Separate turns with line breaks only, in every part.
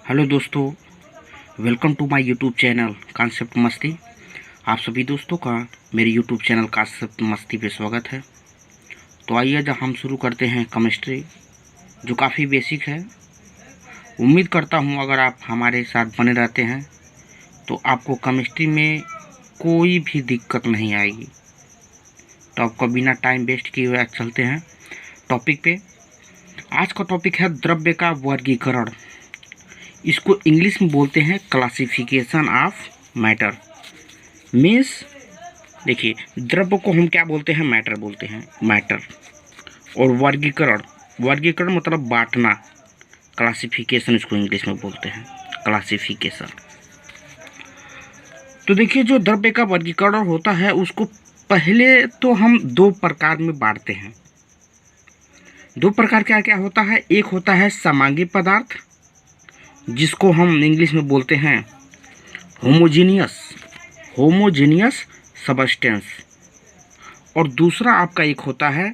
Hello दोस्तों, welcome to my YouTube channel Concept Masti. आप सभी दोस्तों का मेरे यूट्यूब चैनल कॉन्सेप्ट मस्ती पे स्वागत है। तो आइए जब हम शुरू करते हैं केमिस्ट्री, जो काफ़ी बेसिक है। उम्मीद करता हूँ अगर आप हमारे साथ बने रहते हैं तो आपको केमिस्ट्री में कोई भी दिक्कत नहीं आएगी। तो आपको बिना टाइम वेस्ट किए हुए चलते हैं टॉपिक पे। आज का टॉपिक है द्रव्य का वर्गीकरण। इसको इंग्लिश में बोलते हैं क्लासिफिकेशन ऑफ मैटर। मीन्स देखिए, द्रव्य को हम क्या बोलते हैं? मैटर बोलते हैं, मैटर। और वर्गीकरण मतलब बांटना। क्लासिफिकेशन इसको इंग्लिश में बोलते हैं, क्लासिफिकेशन। तो देखिए, जो द्रव्य का वर्गीकरण होता है उसको पहले तो हम दो प्रकार में बांटते हैं। दो प्रकार क्या क्या होता है? एक होता है समांगी पदार्थ, जिसको हम इंग्लिश में बोलते हैं होमोजीनियस सबस्टेंस। और दूसरा आपका एक होता है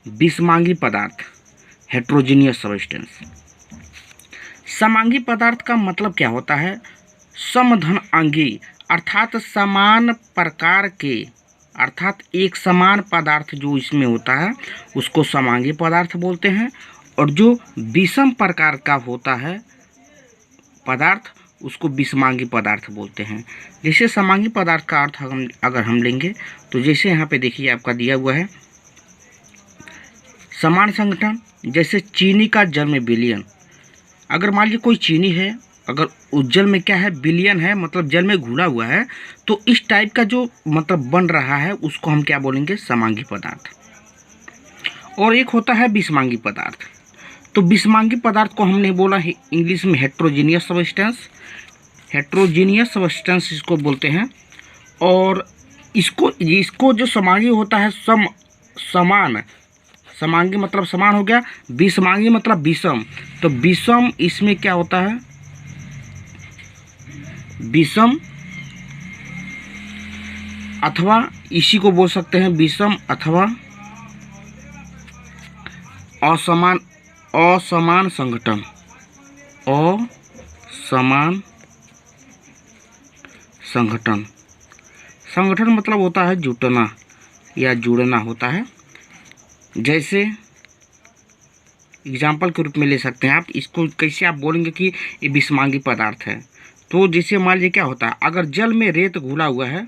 विषमांगी पदार्थ, हेट्रोजीनियस सबस्टेंस। समांगी पदार्थ का मतलब क्या होता है? समधनांगी, अर्थात समान प्रकार के, अर्थात एक समान पदार्थ जो इसमें होता है उसको समांगी पदार्थ बोलते हैं। और जो विषम प्रकार का होता है पदार्थ उसको विषमांगी पदार्थ बोलते हैं। जैसे समांगी पदार्थ का अर्थ अगर हम लेंगे तो जैसे यहाँ पे देखिए आपका दिया हुआ है समान संगठन। जैसे चीनी का जल में विलयन। अगर मान लीजिए कोई चीनी है, अगर उस जल में क्या है? विलयन है, मतलब जल में घुला हुआ है, तो इस टाइप का जो मतलब बन रहा है उसको हम क्या बोलेंगे? समांगी पदार्थ। और एक होता है विषमांगी पदार्थ। तो विषमांगी पदार्थ को हमने बोला है इंग्लिश में हेट्रोजीनियस सबस्टेंस। हेट्रोजीनियस सबस्टेंस इसको बोलते हैं। और इसको जो समांगी होता है समान, समांगी मतलब समान हो गया, विषमांगी मतलब विषम। तो विषम इसमें क्या होता है? विषम, अथवा इसी को बोल सकते हैं विषम अथवा असमान संगठन। असमान संगठन। संगठन मतलब होता है जुटना या जुड़ना होता है। जैसे एग्जाम्पल के रूप में ले सकते हैं आप इसको। कैसे आप बोलेंगे कि ये विषमांगी पदार्थ है? तो जैसे मान लीजिए क्या होता है, अगर जल में रेत घुला हुआ है,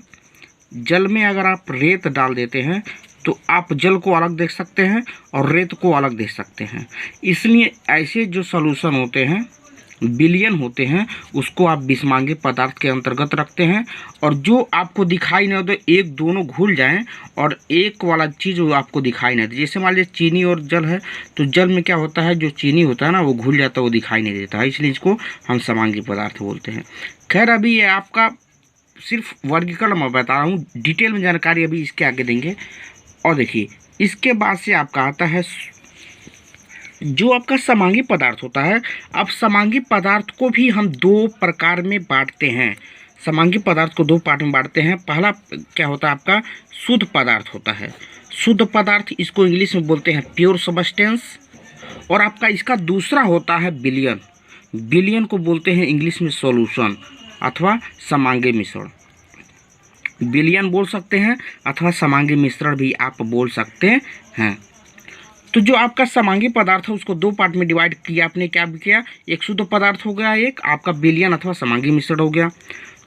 जल में अगर आप रेत डाल देते हैं तो आप जल को अलग देख सकते हैं और रेत को अलग देख सकते हैं। इसलिए ऐसे जो सॉल्यूशन होते हैं, विलयन होते हैं, उसको आप विषमांगी पदार्थ के अंतर्गत रखते हैं। और जो आपको दिखाई नहीं दे, एक दोनों घुल जाएं और एक वाला चीज़ वो आपको दिखाई नहीं दे। जैसे मान लीजिए चीनी और जल है, तो जल में क्या होता है? जो चीनी होता है ना वो घुल जाता है, वो दिखाई नहीं देता है, इसलिए इसको हम समांगी पदार्थ बोलते हैं। खैर, अभी ये आपका सिर्फ वर्गीकरण मैं बता रहा हूँ, डिटेल में जानकारी अभी इसके आगे देंगे। और देखिए, इसके बाद से आपका आता है जो आपका समांगी पदार्थ होता है। अब समांगी पदार्थ को भी हम दो प्रकार में बांटते हैं। समांगी पदार्थ को दो पार्ट में बांटते हैं। पहला क्या होता है आपका? शुद्ध पदार्थ होता है। शुद्ध पदार्थ इसको इंग्लिश में बोलते हैं प्योर सबस्टेंस। और आपका इसका दूसरा होता है विलयन। विलयन को बोलते हैं इंग्लिश में सॉल्यूशन अथवा समांगी मिश्रण। विलयन बोल सकते हैं अथवा समांगी मिश्रण भी आप बोल सकते हैं। तो जो आपका समांगी पदार्थ है उसको दो पार्ट में डिवाइड किया आपने। क्या किया? एक शुद्ध पदार्थ हो गया, एक आपका विलयन अथवा समांगी मिश्रण हो गया।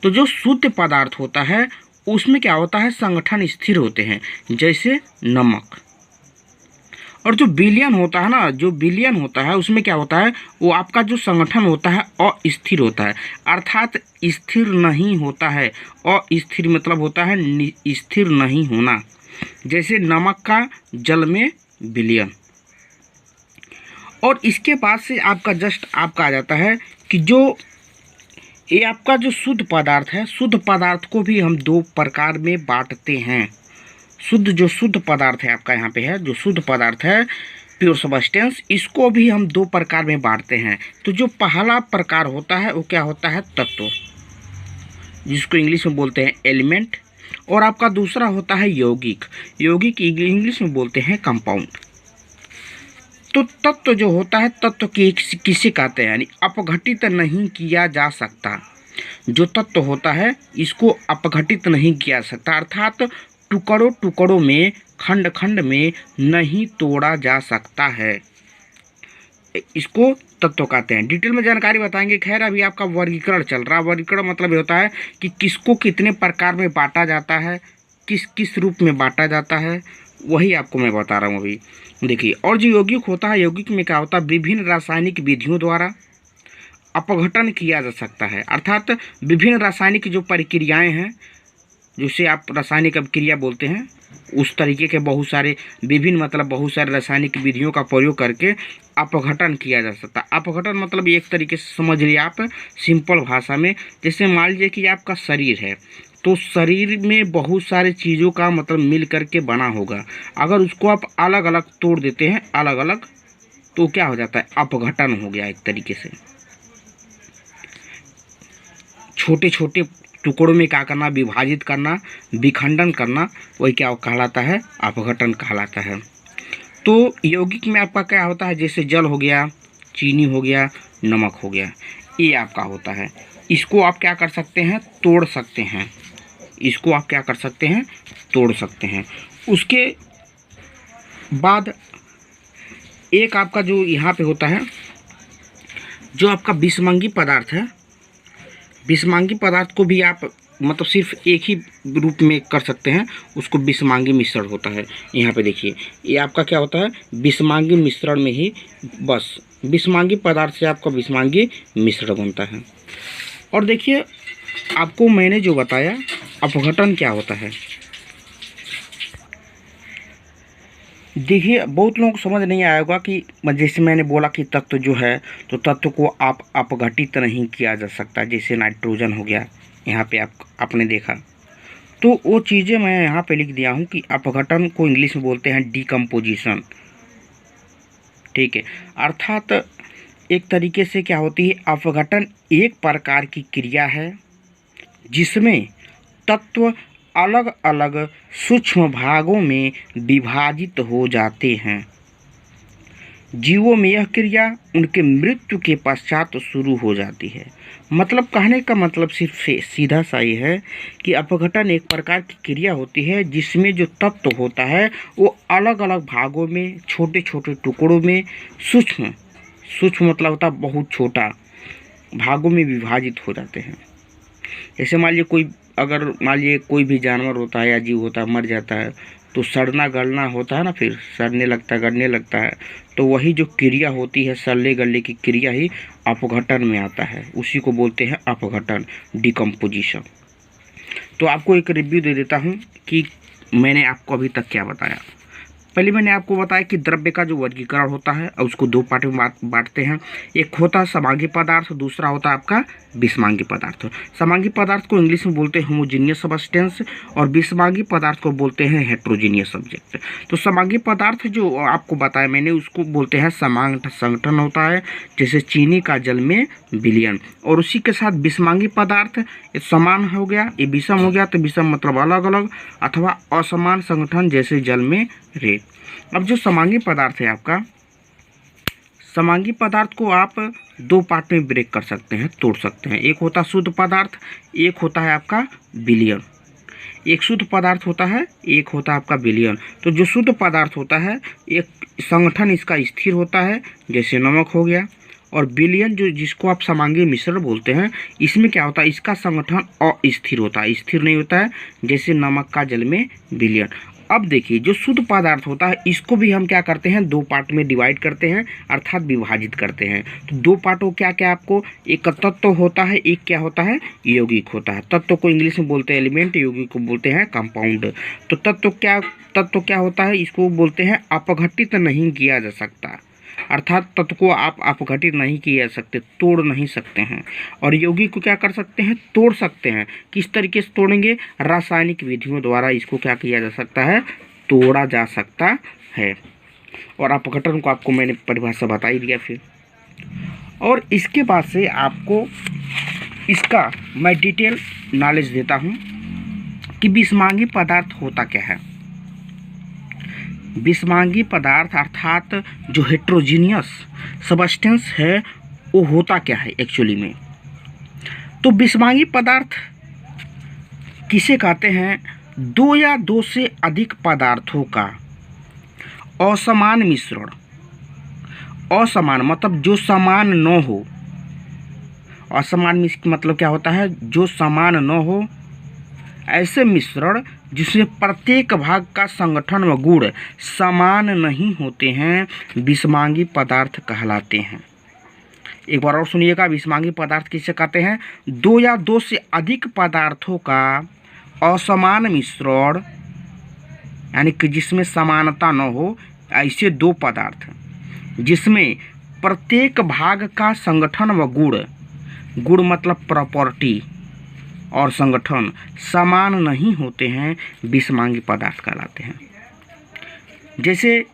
तो जो शुद्ध पदार्थ होता है उसमें क्या होता है? संगठन स्थिर होते हैं, जैसे नमक। और जो विलयन होता है ना, जो विलयन होता है उसमें क्या होता है? वो आपका जो संगठन होता है अस्थिर होता है, अर्थात स्थिर नहीं होता है। अस्थिर मतलब होता है स्थिर नहीं होना। जैसे नमक का जल में विलयन। और इसके बाद से आपका जस्ट आपका आ जाता है कि जो ये आपका जो शुद्ध पदार्थ है, शुद्ध पदार्थ को भी हम दो प्रकार में बांटते हैं। शुद्ध पदार्थ है आपका यहाँ पे है, जो शुद्ध पदार्थ है प्योर सबस्टेंस, इसको भी हम दो प्रकार में बांटते हैं। तो जो पहला प्रकार होता है वो क्या होता है? तत्व, जिसको इंग्लिश में बोलते हैं एलिमेंट। और आपका दूसरा होता है यौगिक। यौगिक इंग्लिश में बोलते हैं कंपाउंड। तो तत्व जो होता है, तत्व किसे कहते हैं, यानी अपघटित नहीं किया जा सकता। जो तत्व होता है इसको अपघटित नहीं किया जा सकता, अर्थात टुकड़ों टुकड़ों में, खंड खंड में नहीं तोड़ा जा सकता है, इसको तत्व कहते हैं। डिटेल में जानकारी बताएंगे। खैर अभी आपका वर्गीकरण चल रहा है। वर्गीकरण मतलब ये होता है कि किसको कितने प्रकार में बांटा जाता है, किस किस रूप में बांटा जाता है, वही आपको मैं बता रहा हूँ अभी। देखिए, और जो यौगिक होता है, यौगिक में क्या होता है, विभिन्न रासायनिक विधियों द्वारा अपघटन किया जा सकता है, अर्थात विभिन्न रासायनिक जो प्रक्रियाएं हैं, जिसे आप रासायनिक अभिक्रिया बोलते हैं, उस तरीके के बहुत सारे विभिन्न मतलब बहुत सारे रासायनिक विधियों का प्रयोग करके अपघटन किया जा सकता है। अपघटन मतलब एक तरीके से समझ लिया आप सिंपल भाषा में, जैसे मान लीजिए कि आपका शरीर है, तो शरीर में बहुत सारे चीज़ों का मतलब मिल करके बना होगा। अगर उसको आप अलग अलग तोड़ देते हैं, अलग अलग, तो क्या हो जाता है, अपघटन हो गया एक तरीके से। छोटे छोटे टुकड़ों में क्या करना, विभाजित करना, विखंडन करना, वही क्या कहलाता है, अपघटन कहलाता है। तो यौगिक में आपका क्या होता है, जैसे जल हो गया, चीनी हो गया, नमक हो गया, ये आपका होता है। इसको आप क्या कर सकते हैं, तोड़ सकते हैं। इसको आप क्या कर सकते हैं, तोड़ सकते हैं। उसके बाद एक आपका जो यहाँ पे होता है, जो आपका विषमंगी पदार्थ है, विषमांगी पदार्थ को भी आप मतलब सिर्फ एक ही रूप में कर सकते हैं, उसको विषमांगी मिश्रण होता है। यहाँ पे देखिए, ये आपका क्या होता है, विषमांगी मिश्रण में ही बस विषमांगी पदार्थ से आपका विषमांगी मिश्रण बनता है। और देखिए, आपको मैंने जो बताया अपघटन क्या होता है, देखिए बहुत लोगों को समझ नहीं आया होगा कि जैसे मैंने बोला कि तत्व जो है, तो तत्व को आप अपघटित नहीं किया जा सकता। जैसे नाइट्रोजन हो गया, यहाँ पे आपने देखा, तो वो चीज़ें मैं यहाँ पे लिख दिया हूँ कि अपघटन को इंग्लिश में बोलते हैं डिकम्पोजिशन। ठीक है, अर्थात एक तरीके से क्या होती है, अपघटन एक प्रकार की क्रिया है जिसमें तत्व अलग अलग सूक्ष्म भागों में विभाजित हो जाते हैं। जीवों में यह क्रिया उनके मृत्यु के पश्चात शुरू हो जाती है। मतलब कहने का मतलब सिर्फ सीधा सा ये है कि अपघटन एक प्रकार की क्रिया होती है जिसमें जो तत्व होता है वो अलग अलग भागों में, छोटे छोटे टुकड़ों में, सूक्ष्म मतलब होता है बहुत छोटा, भागों में विभाजित हो जाते हैं। जैसे मान लीजिए कोई भी जानवर होता है या जीव होता है, मर जाता है, तो सड़ना गलना होता है ना, फिर सड़ने लगता है, गलने लगता है, तो वही जो क्रिया होती है, सड़ने गलने की क्रिया ही अपघटन में आता है। उसी को बोलते हैं अपघटन, डिकम्पोजिशन। तो आपको एक रिव्यू दे देता हूँ कि मैंने आपको अभी तक क्या बताया। पहले मैंने आपको बताया कि द्रव्य का जो वर्गीकरण होता है और उसको दो पार्ट में बांटते हैं। एक होता है समांगी पदार्थ, दूसरा होता है आपका विषमांगी पदार्थ। समांगी पदार्थ को इंग्लिश में बोलते हैं होमोजीनियस सब्सटेंस और विषमांगी पदार्थ को बोलते हैं हेट्रोजीनियस सब्जेक्ट। तो समांगी पदार्थ जो आपको बताया मैंने, उसको बोलते हैं समान संगठन होता है, जैसे चीनी का जल में विलयन। और उसी के साथ विषमांगी पदार्थ समान हो गया, ये विषम हो गया, तो विषम मतलब अलग अलग अथवा असमान संगठन, जैसे जल में रेत। अब जो समांगी पदार्थ है आपका, समांगी पदार्थ को आप दो पार्ट में ब्रेक कर सकते हैं, तोड़ सकते हैं। एक होता है शुद्ध पदार्थ, एक होता है आपका विलयन। एक शुद्ध पदार्थ होता है, एक होता है आपका विलयन। तो जो शुद्ध पदार्थ होता है, एक संगठन इसका स्थिर होता है, जैसे नमक हो गया। और विलयन जो जिसको आप समांगी मिश्रण बोलते हैं, इसमें क्या होता है, इसका संगठन अस्थिर होता है, स्थिर नहीं होता है, जैसे नमक का जल में विलयन। अब देखिए, जो शुद्ध पदार्थ होता है इसको भी हम क्या करते हैं, दो पार्ट में डिवाइड करते हैं, अर्थात विभाजित करते हैं। तो दो पार्टों क्या क्या आपको, एक तत्व होता है, एक क्या होता है, यौगिक होता है। तत्व को इंग्लिश में बोलते हैं एलिमेंट, यौगिक को बोलते हैं कंपाउंड। तो तत्व क्या होता है, इसको बोलते हैं अपघटित नहीं किया जा सकता, अर्थात तत्व को आप अपघटित नहीं किया जा सकते, तोड़ नहीं सकते हैं। और यौगिक को क्या कर सकते हैं, तोड़ सकते हैं। किस तरीके से तोड़ेंगे, रासायनिक विधियों द्वारा इसको क्या किया जा सकता है, तोड़ा जा सकता है। और अपघटन को आपको मैंने परिभाषा बता ही दिया फिर। और इसके बाद से आपको इसका मैं डिटेल नॉलेज देता हूँ कि विषमांगी पदार्थ होता क्या है। विषमांगी पदार्थ अर्थात जो हेट्रोजीनियस सबस्टेंस है वो होता क्या है एक्चुअली में। तो विषमांगी पदार्थ किसे कहते हैं? दो या दो से अधिक पदार्थों का असमान मिश्रण। असमान मतलब जो समान न हो। असमान मतलब क्या होता है? जो समान न हो, ऐसे मिश्रण जिसमें प्रत्येक भाग का संगठन व गुण समान नहीं होते हैं विषमांगी पदार्थ कहलाते हैं। एक बार और सुनिएगा, विषमांगी पदार्थ किसे कहते हैं? दो या दो से अधिक पदार्थों का असमान मिश्रण, यानी कि जिसमें समानता न हो, ऐसे दो पदार्थ जिसमें प्रत्येक भाग का संगठन व गुण मतलब प्रॉपर्टी और संगठन समान नहीं होते हैं विषमांगी पदार्थ कहलाते हैं। जैसे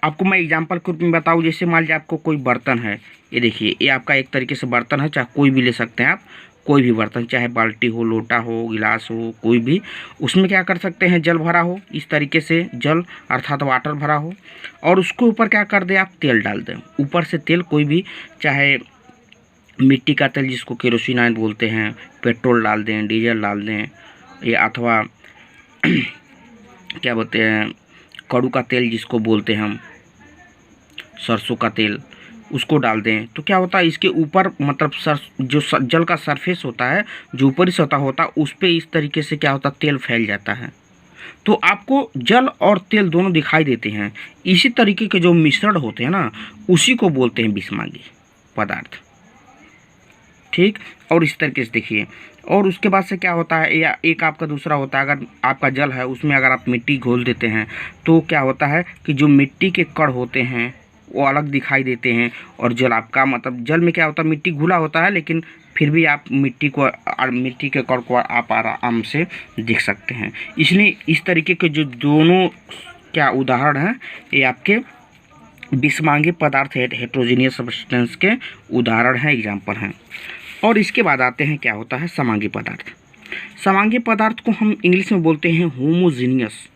आपको मैं एग्जांपल के रूप में बताऊँ, जैसे मान लीजिए आपको कोई बर्तन है, ये देखिए, ये आपका एक तरीके से बर्तन है, चाहे कोई भी ले सकते हैं आप, कोई भी बर्तन, चाहे बाल्टी हो, लोटा हो, गिलास हो, कोई भी, उसमें क्या कर सकते हैं? जल भरा हो, इस तरीके से जल अर्थात वाटर भरा हो, और उसके ऊपर क्या कर दें आप? तेल डाल दें। ऊपर से तेल कोई भी, चाहे मिट्टी का तेल जिसको केरोसिन ऑयल बोलते हैं, पेट्रोल डाल दें, डीजल डाल दें, या अथवा क्या बोलते हैं, कड़ू का तेल जिसको बोलते हैं हम, सरसों का तेल, उसको डाल दें। तो क्या होता है? इसके ऊपर मतलब जो जल का सरफेस होता है, जो ऊपरी सतह होता है, उस पर इस तरीके से क्या होता है? तेल फैल जाता है। तो आपको जल और तेल दोनों दिखाई देते हैं। इसी तरीके के जो मिश्रण होते हैं ना, उसी को बोलते हैं विषमांगी पदार्थ। ठीक, और इस तरीके से देखिए, और उसके बाद से क्या होता है? या एक आपका दूसरा होता है, अगर आपका जल है उसमें अगर आप मिट्टी घोल देते हैं तो क्या होता है कि जो मिट्टी के कण होते हैं वो अलग दिखाई देते हैं, और जल आपका मतलब जल में क्या होता है? मिट्टी घुला होता है, लेकिन फिर भी आप मिट्टी के कण को आप आराम से देख सकते हैं। इसलिए इस तरीके के जो दोनों क्या उदाहरण हैं, ये आपके विषमांगी पदार्थ हेट्रोजीनियस सब्सटेंस के उदाहरण हैं, एग्जाम्पल हैं। और इसके बाद आते हैं क्या होता है? समांगी पदार्थ। समांगी पदार्थ को हम इंग्लिश में बोलते हैं होमोजीनियस।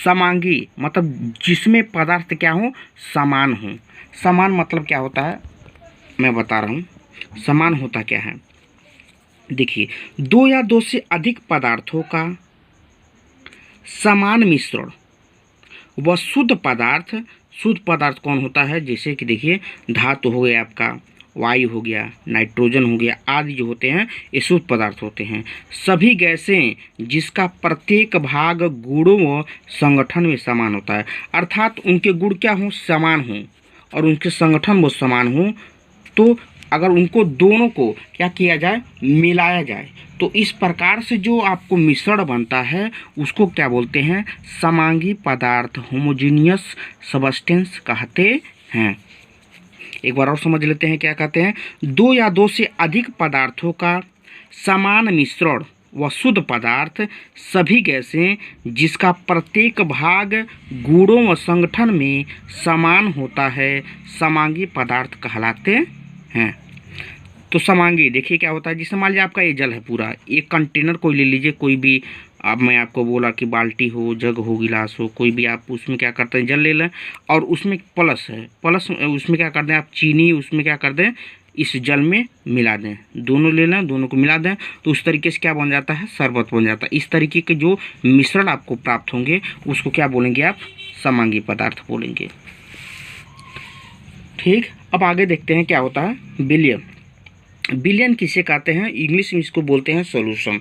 समांगी मतलब जिसमें पदार्थ क्या हो? समान हो। समान मतलब क्या होता है? मैं बता रहा हूँ, समान होता क्या है। देखिए, दो या दो से अधिक पदार्थों का समान मिश्रण व शुद्ध पदार्थ। शुद्ध पदार्थ कौन होता है? जैसे कि देखिए, धातु हो गया आपका, वायु हो गया, नाइट्रोजन हो गया, आदि जो होते हैं ये शुद्ध पदार्थ होते हैं। सभी गैसें जिसका प्रत्येक भाग गुणों व संगठन में समान होता है, अर्थात उनके गुण क्या हों? समान हों, और उनके संगठन वो समान हों। तो अगर उनको दोनों को क्या किया जाए? मिलाया जाए, तो इस प्रकार से जो आपको मिश्रण बनता है उसको क्या बोलते हैं? समांगी पदार्थ, होमोजीनियस सबस्टेंस कहते हैं। एक बार और समझ लेते हैं क्या कहते हैं। दो या दो से अधिक पदार्थों का समान मिश्रण व शुद्ध पदार्थ, सभी गैसें जिसका प्रत्येक भाग गुणों व संगठन में समान होता है, समांगी पदार्थ कहलाते हैं। तो समांगी देखिए क्या होता है। जैसे मान लीजिए आपका ये जल है पूरा, एक कंटेनर कोई ले लीजिए, कोई भी। अब मैं आपको बोला कि बाल्टी हो, जग हो, गिलास हो, कोई भी, आप उसमें क्या करते हैं? जल ले लें, और उसमें प्लस है, प्लस उसमें क्या कर दें आप? चीनी उसमें क्या कर दें? इस जल में मिला दें। दोनों ले लें, दोनों को मिला दें, तो उस तरीके से क्या बन जाता है? शरबत बन जाता है। इस तरीके के जो मिश्रण आपको प्राप्त होंगे उसको क्या बोलेंगे आप? समांगी पदार्थ बोलेंगे। ठीक, अब आगे देखते हैं क्या होता है। विलयन। विलयन किसे कहते हैं? इंग्लिश में इसको बोलते हैं सॉल्यूशन।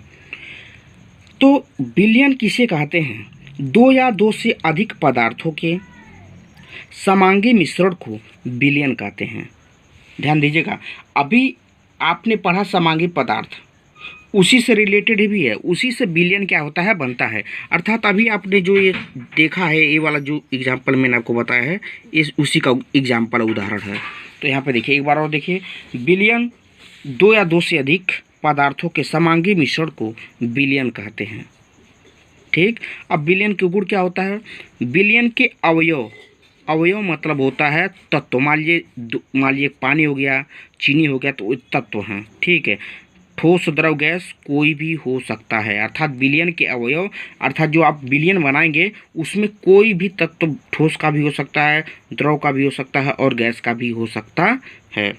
तो विलयन किसे कहते हैं? दो या दो से अधिक पदार्थों के समांगी मिश्रण को विलयन कहते हैं। ध्यान दीजिएगा, अभी आपने पढ़ा समांगी पदार्थ, उसी से रिलेटेड भी है, उसी से विलयन क्या होता है? बनता है। अर्थात अभी आपने जो ये देखा है, ये वाला जो एग्जाम्पल मैंने आपको बताया है, इस उसी का एग्जाम्पल उदाहरण है। तो यहाँ पे देखिए, एक बार और देखिए, विलयन दो या दो से अधिक पदार्थों के समांगी मिश्रण को विलयन कहते हैं। ठीक, अब विलयन के गुण क्या होता है? विलयन के अवयव, अवयव मतलब होता है तत्व। मान लीजिए पानी हो गया, चीनी हो गया, तो तत्व हैं। ठीक है, ठोस द्रव गैस कोई भी हो सकता है, अर्थात विलयन के अवयव, अर्थात जो आप विलयन बनाएंगे उसमें कोई भी तत्व ठोस का भी हो सकता है, द्रव का भी हो सकता है और गैस का भी हो सकता है।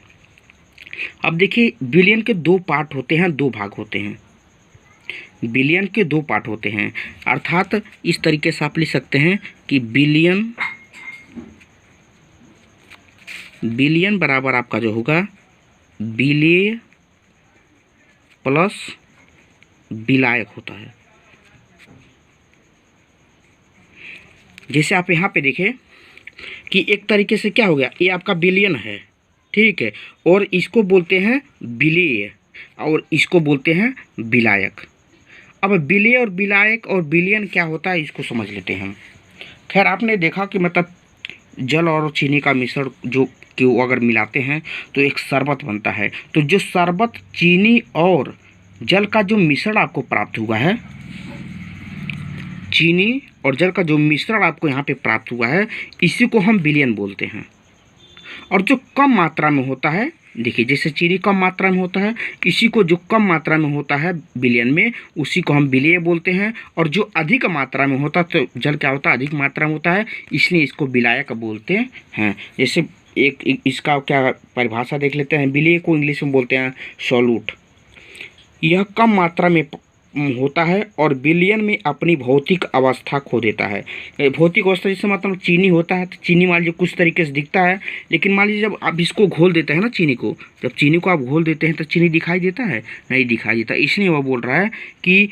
अब देखिए विलयन के दो पार्ट होते हैं, दो भाग होते हैं। विलयन के दो पार्ट होते हैं, अर्थात इस तरीके से आप लिख सकते हैं कि विलयन बराबर आपका जो होगा विलेय प्लस विलायक होता है। जैसे आप यहाँ पे देखें कि एक तरीके से क्या हो गया, ये आपका विलयन है, ठीक है, और इसको बोलते हैं विलेय और इसको बोलते हैं विलायक। अब विलेय और विलायक और विलयन क्या होता है इसको समझ लेते हैं हम। खैर आपने देखा कि मतलब जल और चीनी का मिश्रण जो कि अगर मिलाते हैं तो एक शरबत बनता है। तो जो शरबत चीनी और जल का जो मिश्रण आपको प्राप्त हुआ है, चीनी और जल का जो मिश्रण आपको यहाँ पे प्राप्त हुआ है, इसी को हम विलयन बोलते हैं। और जो कम मात्रा में होता है, देखिए जैसे चीनी कम मात्रा में होता है, इसी को जो कम मात्रा में होता है विलयन में, उसी को हम विलेय बोलते हैं। और जो अधिक मात्रा में होता है, तो जल क्या होता है अधिक मात्रा में होता है, इसलिए इसको विलायक बोलते हैं। जैसे एक इसका क्या परिभाषा देख लेते हैं। विलेय को इंग्लिश में बोलते हैं सॉल्यूट। यह कम मात्रा में होता है और विलयन में अपनी भौतिक अवस्था खो देता है। भौतिक अवस्था जैसे मतलब चीनी होता है, तो चीनी मान लीजिए कुछ तरीके से दिखता है, लेकिन मान लीजिए जब आप इसको घोल देते हैं ना, चीनी को, जब चीनी को आप घोल देते हैं तो चीनी दिखाई देता है, नहीं दिखाई देता। इसलिए वह बोल रहा है कि